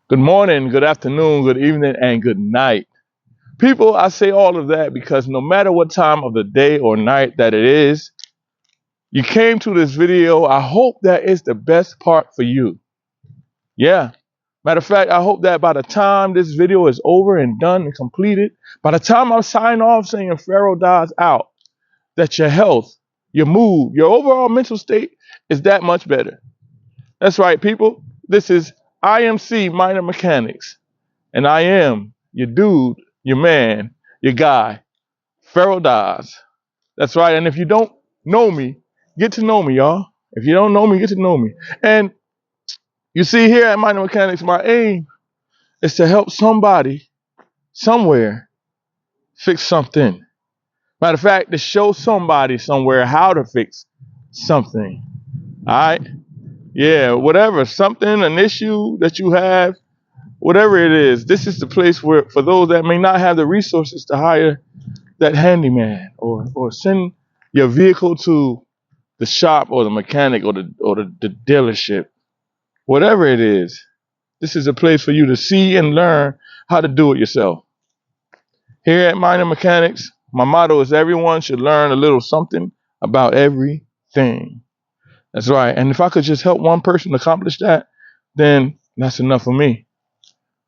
Good morning, good afternoon, good evening, and good night. People, I say all of that because no matter what time of the day or night that it is, you came to this video. I hope that is the best part for you. Yeah. Matter of fact, I hope that by the time this video is over and done and completed, by the time I sign off saying Pharaoh dies out, that your health, your mood, your overall mental state is that much better. That's right, people. This is I.M.C. Minor Mechanics. And I am your dude, your man, your guy, Pharaoh Dodds. That's right. And if you don't know me, get to know me, y'all. If you don't know me, get to know me. And you see here at Minor Mechanics, my aim is to help somebody somewhere fix something. Matter of fact, to show somebody somewhere how to fix something. All right? Yeah, whatever, something, an issue that you have, whatever it is, this is the place where, for those that may not have the resources to hire that handyman or send your vehicle to the shop or the mechanic or the dealership, whatever it is, this is a place for you to see and learn how to do it yourself. Here at Minor Mechanics, my motto is everyone should learn a little something about everything. That's right. And if I could just help one person accomplish that, then that's enough for me.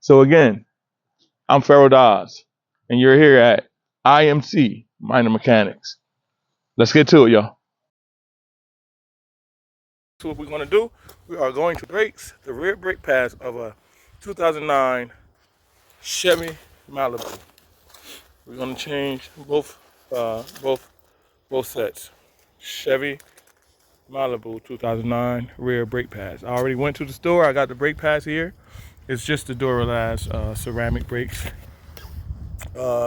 So again, I'm Pharaoh Dodds, and you're here at I.M.C. Minor Mechanics. Let's get to it, y'all. So what we're going to do, we are going to brakes the rear brake pads of a 2009 Chevy Malibu. We're going to change both sets. Chevy Malibu 2009 rear brake pads. I already went to the store. I got the brake pads here. It's just the Duralast ceramic brakes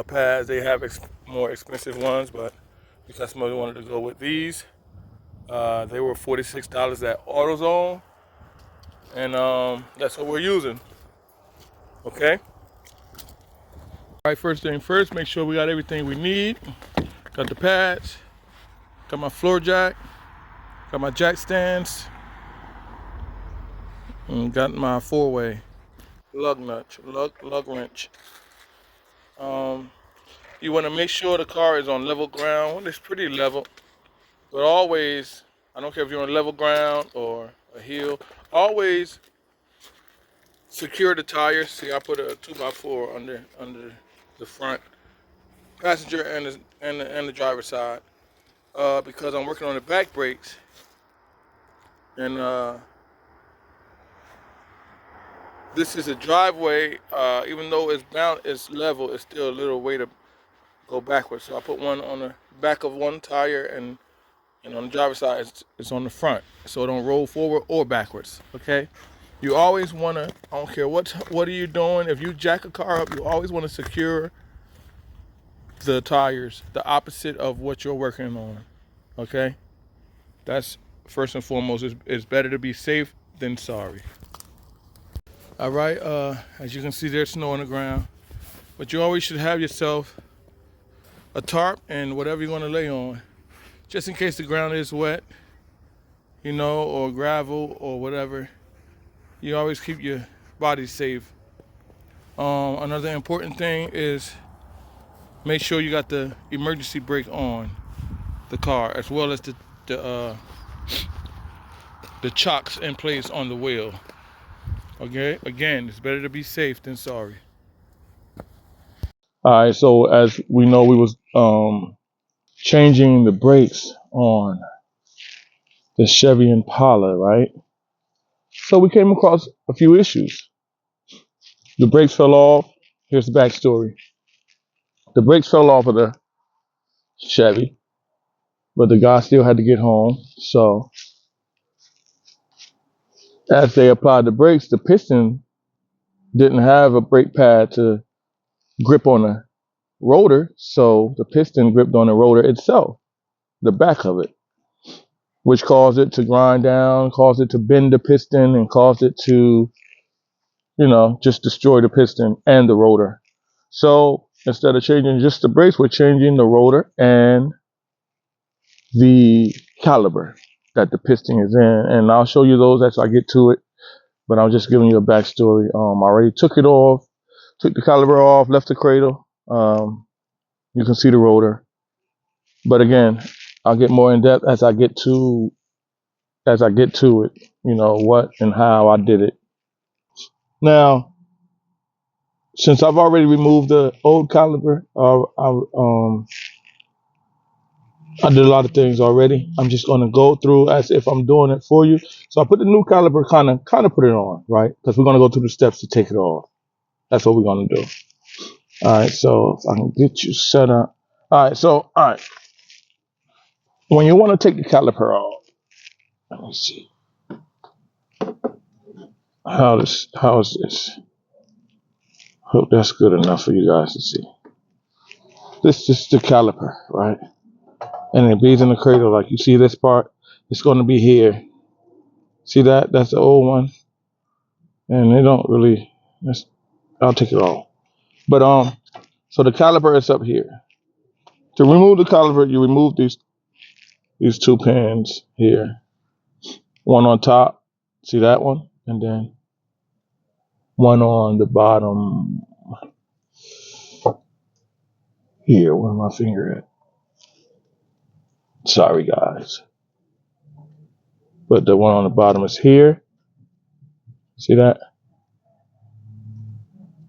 pads. They have more expensive ones, but the customer wanted to go with these. They were $46 at AutoZone, and that's what we're using. Okay. All right. First thing first, make sure we got everything we need. Got the pads. Got my floor jack. Got my jack stands. And got my 4-way lug nut, lug wrench. You want to make sure the car is on level ground. It's pretty level, but always, I don't care if you're on level ground or a hill, always secure the tires. See, I put a 2x4 under the front passenger and the driver's side because I'm working on the back brakes, and this is a driveway. Even though it's level, it's still a little way to go backwards. So I put one on the back of one tire, and on the driver's side it's on the front, so it don't roll forward or backwards. Okay. You always want to, I don't care what are you doing, if you jack a car up, you always want to secure the tires the opposite of what you're working on. Okay. That's first and foremost. It's better to be safe than sorry. All right. As you can see, there's snow on the ground, but you always should have yourself a tarp and whatever you're going to lay on, just in case the ground is wet, or gravel or whatever. You always keep your body safe. Another important thing is make sure you got the emergency brake on the car, as well as the chocks in place on the wheel. Okay, again, it's better to be safe than sorry. All right, so as we know, we was changing the brakes on the Chevy Impala, right? So we came across a few issues. The brakes fell off. Here's the backstory. The brakes fell off of the Chevy, but the guy still had to get home. So as they applied the brakes, the piston didn't have a brake pad to grip on the rotor, so the piston gripped on the rotor itself, the back of it, which caused it to grind down, caused it to bend the piston, and caused it to, just destroy the piston and the rotor. So instead of changing just the brakes, we're changing the rotor and the caliper that the piston is in, and I'll show you those as I get to it. but I'm just giving you a backstory. I already took it off, took the caliper off, left the cradle. You can see the rotor, but again, I'll get more in depth as I get to it. You know what and how I did it. Now, since I've already removed the old caliper, I did a lot of things already. I'm just going to go through as if I'm doing it for you. So I put the new caliper, kind of put it on, right? Because we're going to go through the steps to take it off. That's what we're going to do. All right, so if I can get you set up. All right. When you want to take the caliper off, let me see. How is this? Hope that's good enough for you guys to see. This is the caliper, right? And it bees in the cradle. Like you see this part, it's going to be here. See that? That's the old one. And they don't really, I'll take it off. But so the caliper is up here. To remove the caliper, you remove these two pins here. One on top, see that one? And then one on the bottom here. Where's my finger at? Sorry guys. But the one on the bottom is here. See that?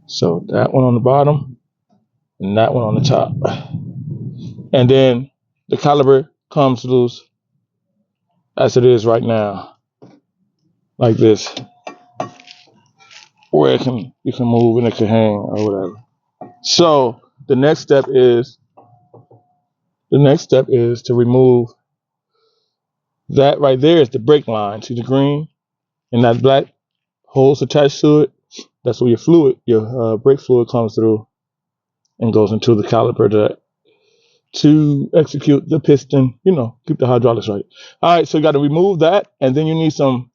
So that one on the bottom and that one on the top. And then the caliper comes loose as it is right now. Like this. Where you can move and it can hang or whatever. So the next step is to remove that right there is the brake line. See the green and that black holes attached to it? That's where your brake fluid comes through and goes into the caliper to execute the piston, keep the hydraulics right. All right, so you got to remove that, and then you need some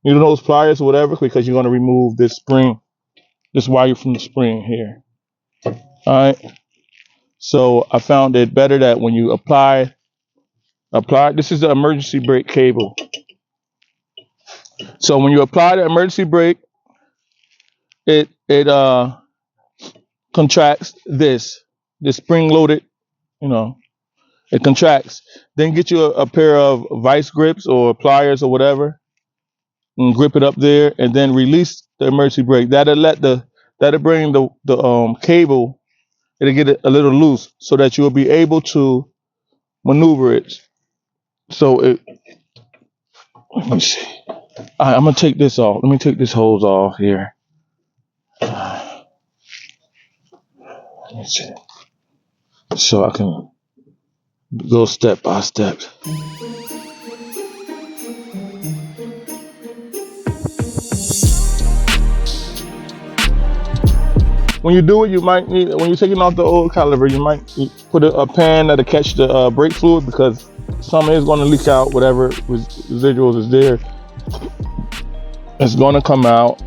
those pliers or whatever, because you're going to remove this spring, this wire from the spring here. All right, so I found it better that when you apply, this is the emergency brake cable. So when you apply the emergency brake, it contracts this spring loaded, it contracts. Then get you a pair of vice grips or pliers or whatever, and grip it up there, and then release the emergency brake. That'll bring the cable. It'll get it a little loose so that you'll be able to maneuver it. So let me see. All right, I'm gonna take this off. Let me take this hose off here. Let me see. So I can go step by step. When you do it, you might need, when you're taking off the old caliper, you might put a pan that'll catch the brake fluid, because some is going to leak out. Whatever residuals is there, it's going to come out.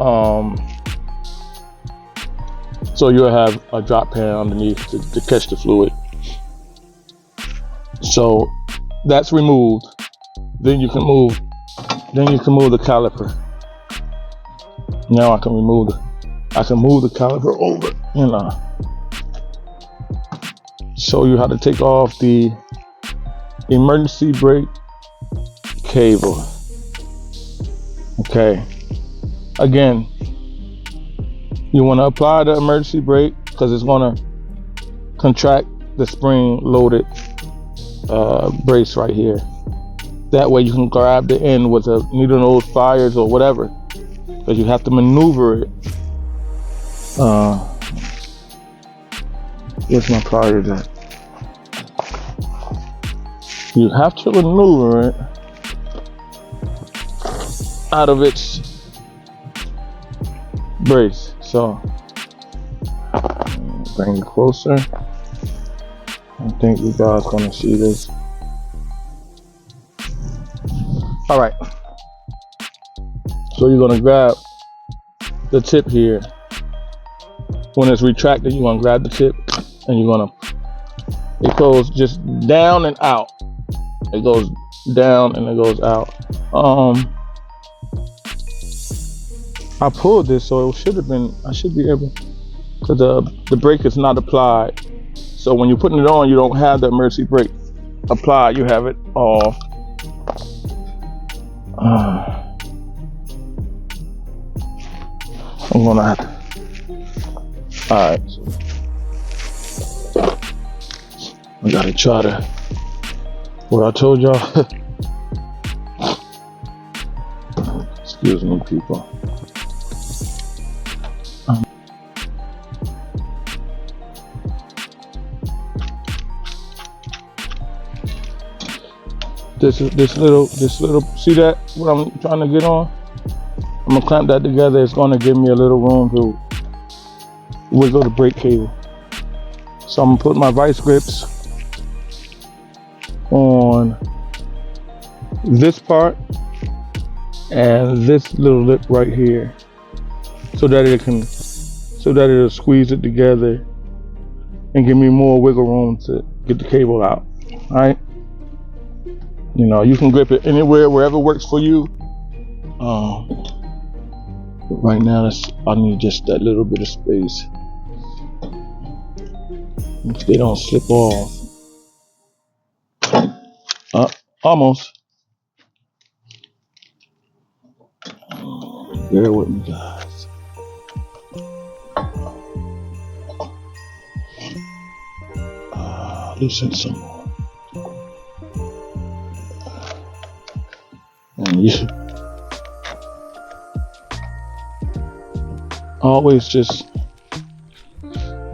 So you'll have a drop pan underneath to catch the fluid. So that's removed. Then you can move the caliper. Now I can move the caliper over, show you how to take off the emergency brake cable. Okay. Again, you want to apply the emergency brake because it's going to contract the spring loaded brace right here. That way you can grab the end with a needle nose pliers or whatever, because you have to maneuver it. Where's my pliers at? You have to maneuver it out of its brace. So bring it closer. I think you guys gonna see this. All right. So you're gonna grab the tip here. When it's retracted, you're gonna grab the tip and it goes just down and out. It goes down and it goes out. I pulled this, so it should have been, I should be able, because the brake is not applied. So when you're putting it on, you don't have the emergency brake applied, you have it off. I'm gonna have to, alright. I gotta try to, what I told y'all. Excuse me, people. This little, see that, what I'm trying to get on? I'm gonna clamp that together. It's gonna give me a little room to wiggle the brake cable. So I'm gonna put my vice grips on this part and this little lip right here, so that it'll squeeze it together and give me more wiggle room to get the cable out. All right. You know, you can grip it anywhere, wherever works for you. But right now, I need just that little bit of space. If they don't slip off. Almost. Bear with me, guys. Loosen some more. And you always just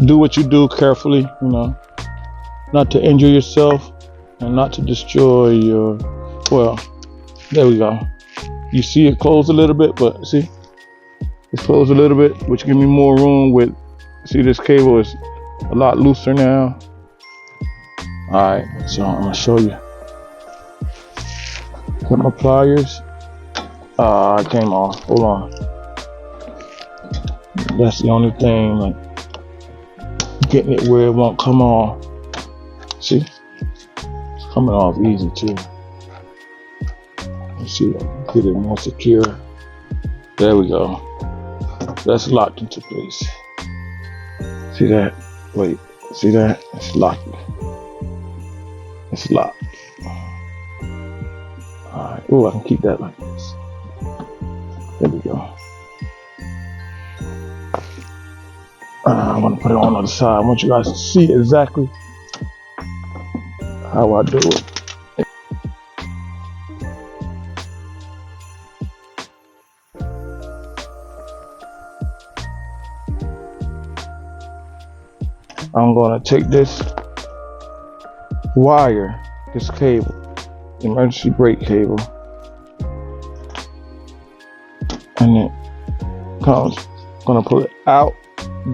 do what you do carefully, you know, not to injure yourself and not to destroy your, well, there we go. You see it close a little bit, but see, it's closed a little bit, which gives me more room with, see, this cable is a lot looser now. All right, so I'm gonna show you. Got my pliers. It came off. Hold on. That's the only thing, like getting it where it won't come off. See, it's coming off easy too. Let's see if I can get it more secure. There we go. That's locked into place. See that? Wait, see that? It's locked. It's locked. Alright, oh, I can keep that like this. There we go. I want to put it on the other side. I want you guys to see exactly how I do it. I'm going to take this wire, this cable, emergency brake cable, and it comes. Gonna pull it out,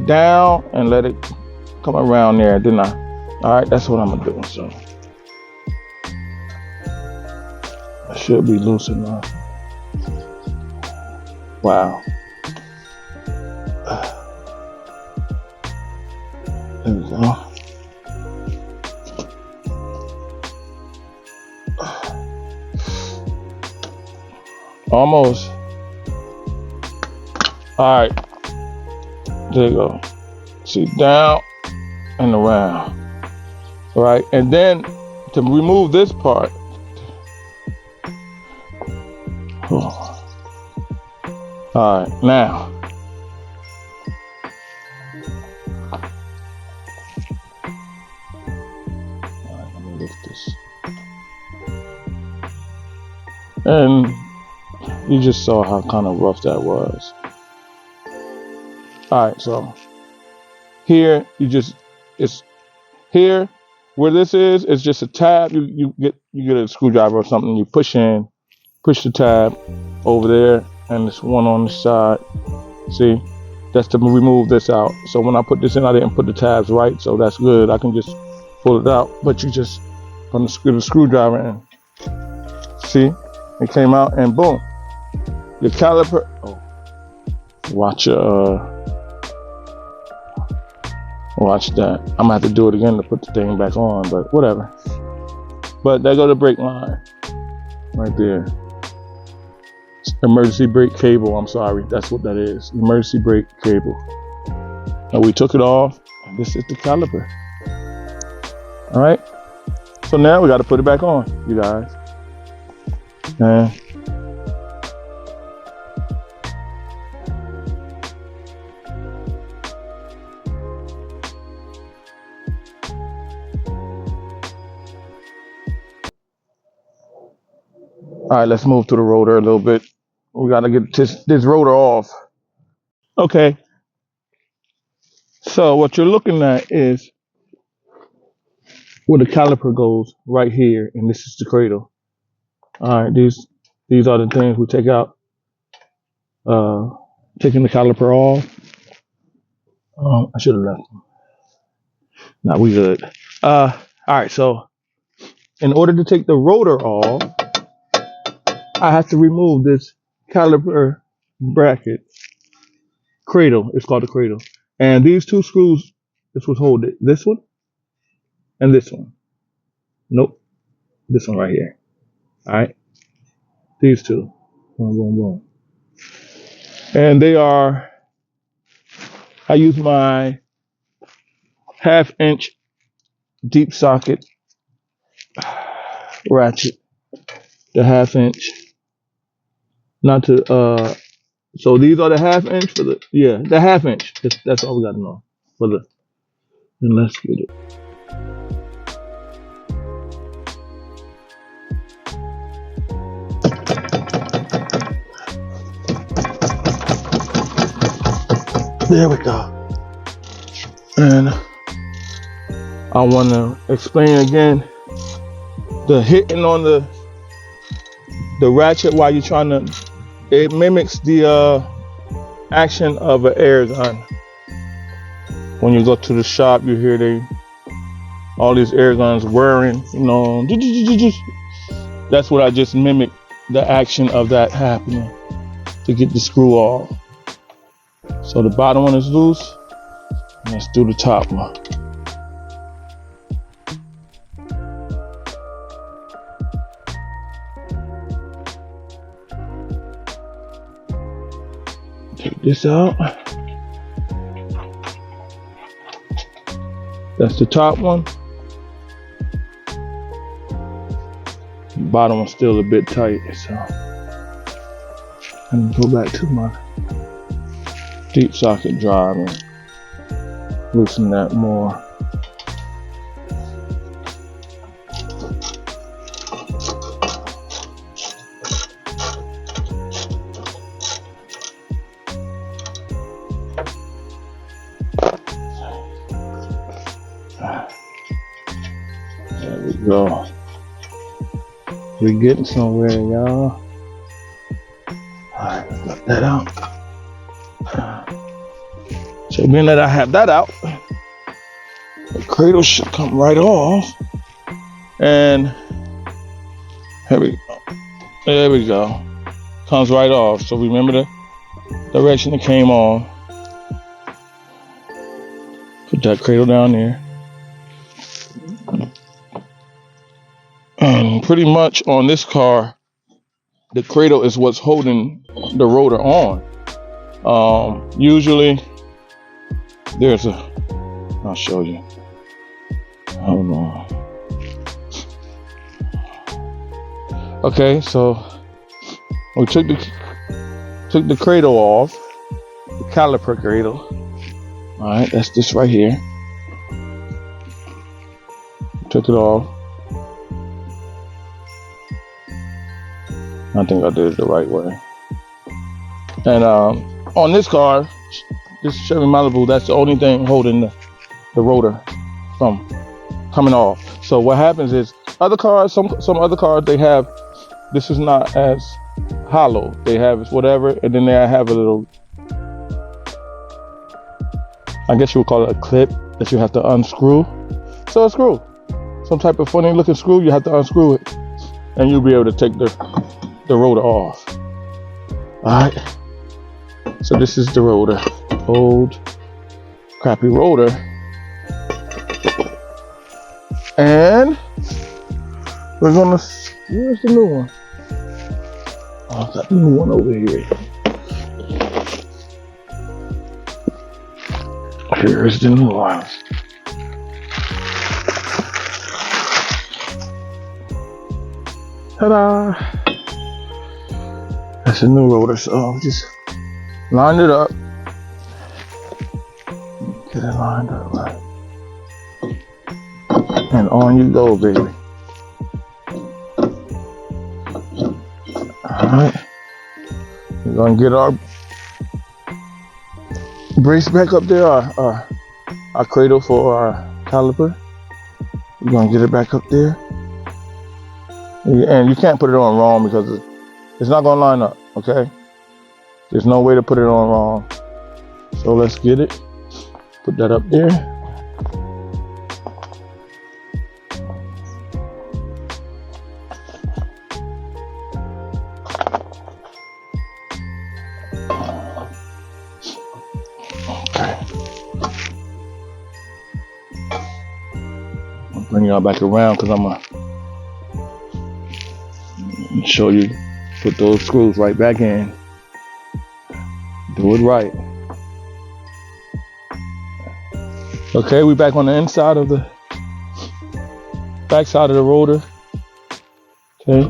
down, and let it come around there, didn't I? All right, that's what I'm gonna do. So I should be loose enough. Wow. There we go. Almost. All right. There you go. See, down and around. All right. And then to remove this part. Oh. All right. Now. All right, let me lift this. And you just saw how kind of rough that was. All right, so here it's here where this is. It's just a tab. You get a screwdriver or something. You push the tab over there, and there's one on the side. See, that's to remove this out. So when I put this in, I didn't put the tabs right, so that's good. I can just pull it out. But you just gonna screw the screwdriver in. See, it came out, and boom, your caliper. Oh, watch that. I'm gonna have to do it again to put the thing back on, but whatever. But there go the brake line right there. Emergency brake cable, I'm sorry, that's what that is. Emergency brake cable. And we took it off. This is the caliper. All right. So now we got to put it back on, you guys. And all right, let's move to the rotor a little bit. We got to get this rotor off. Okay. So what you're looking at is where the caliper goes right here, and this is the cradle. All right, these are the things we take out. Taking the caliper off. I should have left them. Nah, we good. All right, so in order to take the rotor off, I have to remove this caliper bracket cradle. It's called the cradle, and these two screws. This would hold it. This one and this one. Nope, this one right here. All right, these two. Boom, boom, boom. And they are. I use my 1/2 inch deep socket ratchet. The 1/2 inch. Not to so these are the 1/2 inch for the the 1/2 inch. That's all we gotta know for the. And let's get it. There we go. And I want to explain again the hitting on the ratchet while you're trying to. It mimics the action of an air gun. When you go to the shop, you hear all these air guns whirring. You know, that's what I just mimicked the action of that happening to get the screw off. So the bottom one is loose. Let's do the top one. Take this out. That's the top one. The bottom one's still a bit tight, so I'm gonna go back to my deep socket drive and loosen that more. There we go. We're getting somewhere, y'all. Alright, got that out. So being that I have that out, the cradle should come right off. And here we go. There we go. Comes right off. So remember the direction it came on. Put that cradle down there. And pretty much on this car, the cradle is what's holding the rotor on. Usually there's I'll show you. Hold on. Okay, so we took the cradle off, the caliper cradle. All right, that's this right here. Took it off. I think I did it the right way. And on this car, this Chevy Malibu, that's the only thing holding the rotor from coming off. So what happens is other cars, some other cars, they have, this is not as hollow. They have whatever, and then they have a little, I guess you would call it a clip that you have to unscrew. So a screw, some type of funny looking screw, you have to unscrew it, and you'll be able to take the rotor off. All right. So this is the rotor, old crappy rotor. And we're gonna, where's the new one? Oh, I got the new one over here. Here's the new one. Ta-da! That's a new rotor, so I'll just line it up. Get it lined up right. And on you go, baby. Alright. We're gonna get our brace back up there, our cradle for our caliper. We're gonna get it back up there. And you can't put it on wrong because it's not gonna line up, okay? There's no way to put it on wrong. So let's get it. Put that up there. Okay. I'll bring y'all back around because I'm gonna show you. Put those screws right back in. Do it right. Okay, we back on the inside of the back side of the rotor. Okay,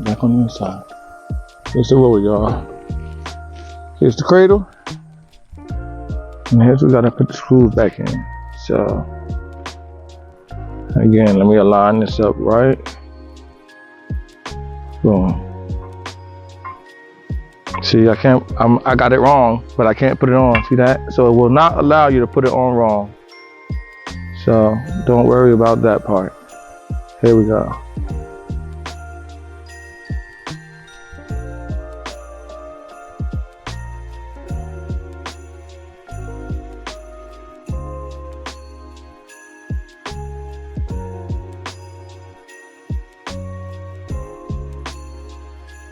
back on the inside. Here's the rotor, y'all. Here's the cradle. And here's we gotta put the screws back in. So again, let me align this up right. Boom. See, I got it wrong, but I can't put it on. See that? So it will not allow you to put it on wrong. So don't worry about that part. Here we go.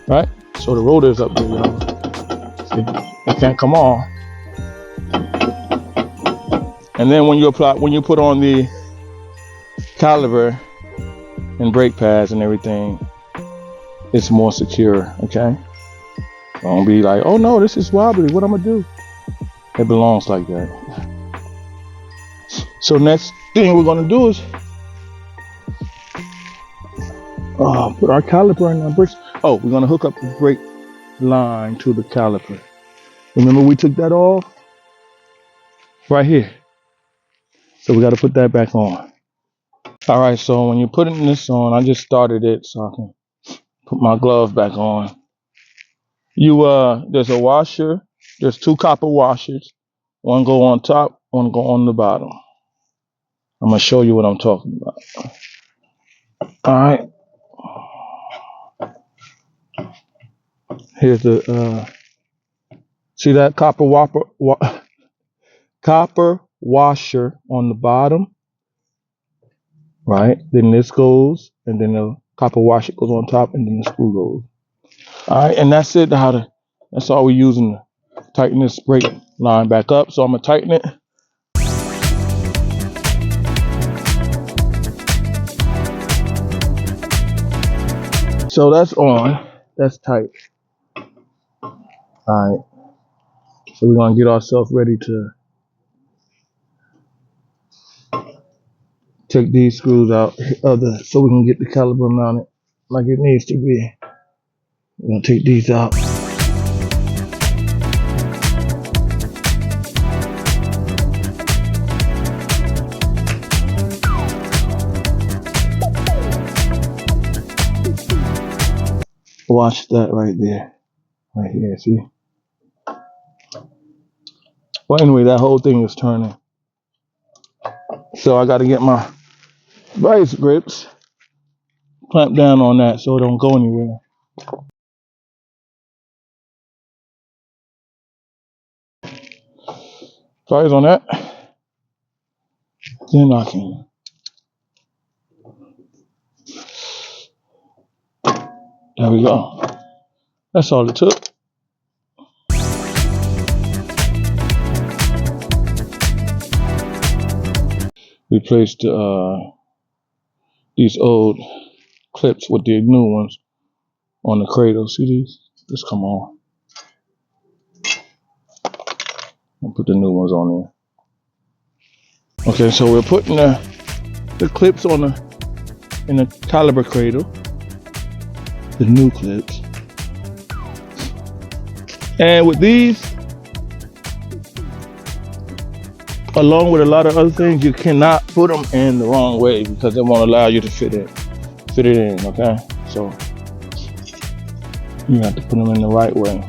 Right? So the rotor is up there, y'all. See, it can't come on. And then when you put on the caliper and brake pads and everything, it's more secure, okay? Don't be like, oh no, this is wobbly, what I'm gonna do? It belongs like that. So next thing we're gonna do is put our caliper in our brakes. Oh, we're gonna hook up the brake line to the caliper. Remember we took that off? Right here. So we gotta put that back on. All right, so when you're putting this on, I just started it so I can put my glove back on. There's a washer. There's 2 copper washers. One go on top, one go on the bottom. I'm gonna show you what I'm talking about. All right. Here's the see that copper washer on the bottom, right? Then this goes, and then the copper washer goes on top, and then the screw goes. All right, and that's it. That's all we're using to tighten this brake line back up. So I'm gonna tighten it. So that's on. That's tight. All right. So we're gonna get ourselves ready to take these screws out so we can get the caliper mounted like it needs to be. We're gonna take these out. Watch that right there. Right here, see? Well, anyway, that whole thing is turning. So I gotta get my vice grips, clamp down on that so it don't go anywhere. Fires on that. Then I can. There we go. That's all it took. Replaced these old clips with the new ones on the cradle. See these? Just come on. I'll put the new ones on there. Okay, so we're putting the clips on in the Caliper cradle. The new clips. And with these, along with a lot of other things, you cannot put them in the wrong way because it won't allow you to fit it in, okay? So you have to put them in the right way.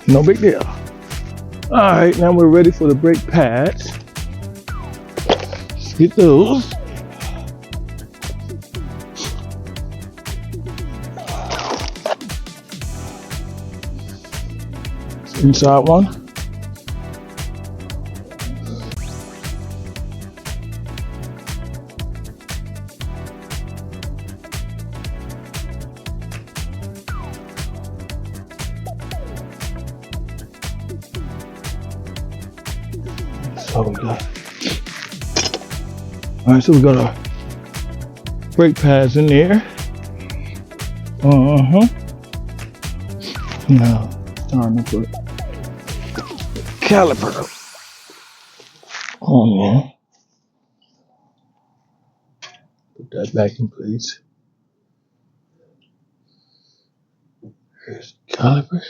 No big deal. All right, now we're ready for the brake pads. Let's get those. Inside one. So we got. All right, so we got our brake pads in there. Now, time to put caliper on there. Put that back in place. Here's the caliper.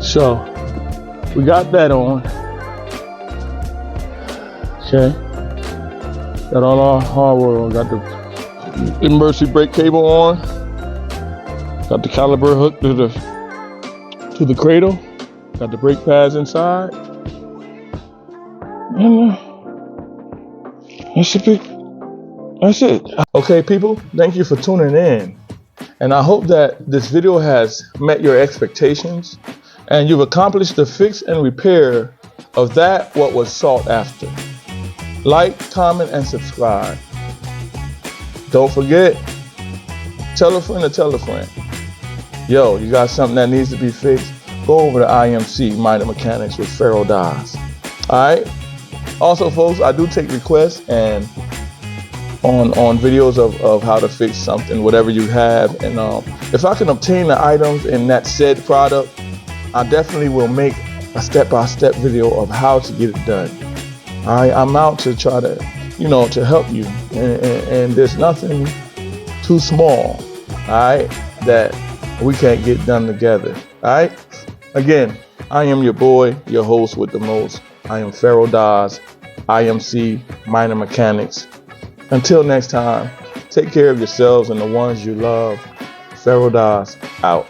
So we got that on. Okay. Got all our hardware on. Got the emergency brake cable on. Got the caliper hooked to the cradle. Got the brake pads inside. And that's it. Okay, people, thank you for tuning in. And I hope that this video has met your expectations and you've accomplished the fix and repair of that what was sought after. Like, comment, and subscribe. Don't forget, tell a friend to tell a friend. Yo, you got something that needs to be fixed? Go over to I.M.C. Minor Mechanics with Pharaoh Dodds. Alright? Also, folks, I do take requests and on videos of how to fix something, whatever you have. And if I can obtain the items in that said product, I definitely will make a step-by-step video of how to get it done. Alright, I'm out to try to, to help you. And there's nothing too small, alright, that we can't get done together. Alright? Again, I am your boy, your host with the most. I am Pharaoh Dodds, I.M.C. Minor Mechanics. Until next time, take care of yourselves and the ones you love. Pharaoh Dodds, out.